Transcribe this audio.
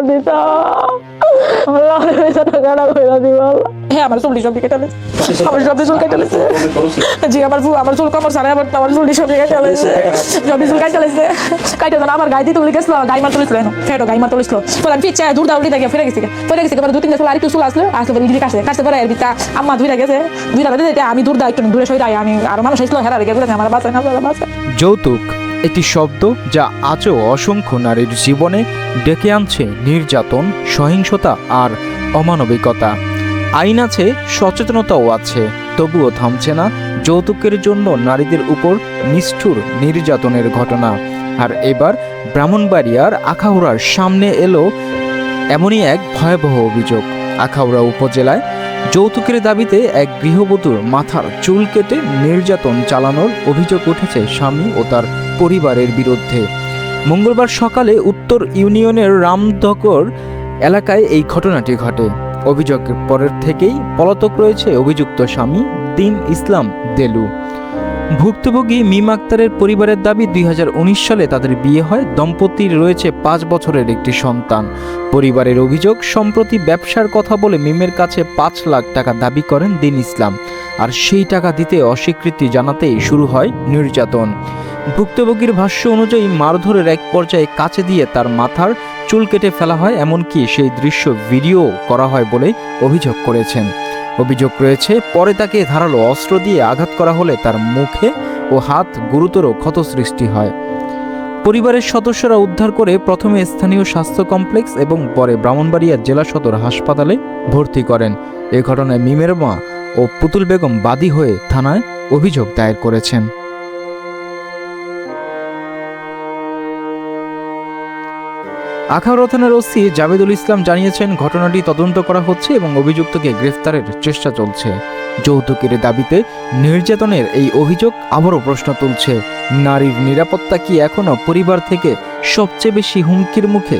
দিতাম। হ্যাঁ, আমার চুল সব কেটে ফেলেছে, আমার সব চুল কেটে ফেলেছে। জি, আমার চুল কমর সারে আমার চুল সব কেটে ফেলেছে, সব চুল কেটে ফেলেছে। কাইটে জানা আমার গায়ে দিয়ে তুলে গেছিল, গায়ে মার তুলেছিল, ফেটো গায়ে মার তুলেছিল। পরে আমি পিছিয়ে দূর দাউড়ি দেখে ফিরে গেছি, পরে 2-3 চুল আর একটু চুল আসলে পরে ইডলি কাটছে পরে এর ভিতরে আম্মা ধুইরা গেছে, ধুইরা যেতে আমি দূর দাও একটু দূরে সরে যাই, আমি আর মানুষ এসলো হেরা রেখে গেছে আমার বাঁচায় না বাঁচায়। যৌতুক একটি শব্দ যা আজও অসংখ্য নারীর জীবনে ডেকে আনছে নির্যাতন, সহিংসতা আর অমানবিকতা। আইন আছে, সচেতনতাও আছে, তবুও থামছে না যৌতুকের জন্য নারীদের উপর নিষ্ঠুর নির্যাতনের ঘটনা। আর এবার ব্রাহ্মণবাড়িয়ার আখাউড়ার সামনে এলো এমনই এক ভয়াবহ অভিযোগ। আখাউড়া উপজেলায় যৌতুকের দাবিতে এক গৃহবধূর মাথার চুল কেটে নির্যাতন চালানোর অভিযোগ উঠেছে স্বামী ও তার পরিবারের বিরুদ্ধে। মঙ্গলবার সকালে উত্তর ইউনিয়নের রামদকর এলাকায় এই ঘটনাটি ঘটে। অভিযোগের পরের থেকেই পলাতক রয়েছে অভিযুক্ত স্বামী দিন ইসলাম দেলু। ভুক্তভোগী মিম আক্তারের পরিবারের দাবি 2019 সালে তাদের বিয়ে হয়, দম্পতির রয়েছে 5 বছরের একটি সন্তান। পরিবারের অভিযোগ, সম্প্রতি ব্যবসার কথা বলে মিমের কাছে 5 লাখ টাকা দাবি করেন দিন ইসলাম, আর সেই টাকা দিতে অস্বীকৃতি জানাতেই শুরু হয় নির্যাতন। ভুক্তভোগীর ভাষ্য অনুযায়ী মারধরের এক পর্যায়ে কাঁচি দিয়ে তার মাথার চুল কেটে ফেলা হয়, এমনকি সেই দৃশ্য ভিডিও করা হয় বলে অভিযোগ করেছেন। অভিযোগ রয়েছে পরে তাকে ধারালো অস্ত্র দিয়ে আঘাত করা হলে তার মুখে ও হাত গুরুতর ক্ষত সৃষ্টি হয়। পরিবারের সদস্যরা উদ্ধার করে প্রথমে স্থানীয় স্বাস্থ্য কমপ্লেক্স এবং পরে ব্রাহ্মণবাড়িয়া জেলা সদর হাসপাতালে ভর্তি করেন। এ ঘটনায় মিমের মা ও পুতুল বেগম বাদী হয়ে থানায় অভিযোগ দায়ের করেছেন। আখাউড়া থানার ওসি জাবেদুল ইসলাম জানিয়েছেন, ঘটনাটি তদন্ত করা হচ্ছে এবং অভিযুক্তকে গ্রেফতারের চেষ্টা চলছে। যৌতুকের দাবিতে নির্যাতনের এই অভিযোগ আবারও প্রশ্ন তুলছে, নারীর নিরাপত্তা কি এখনো পরিবার থেকে সবচেয়ে বেশি হুমকির মুখে?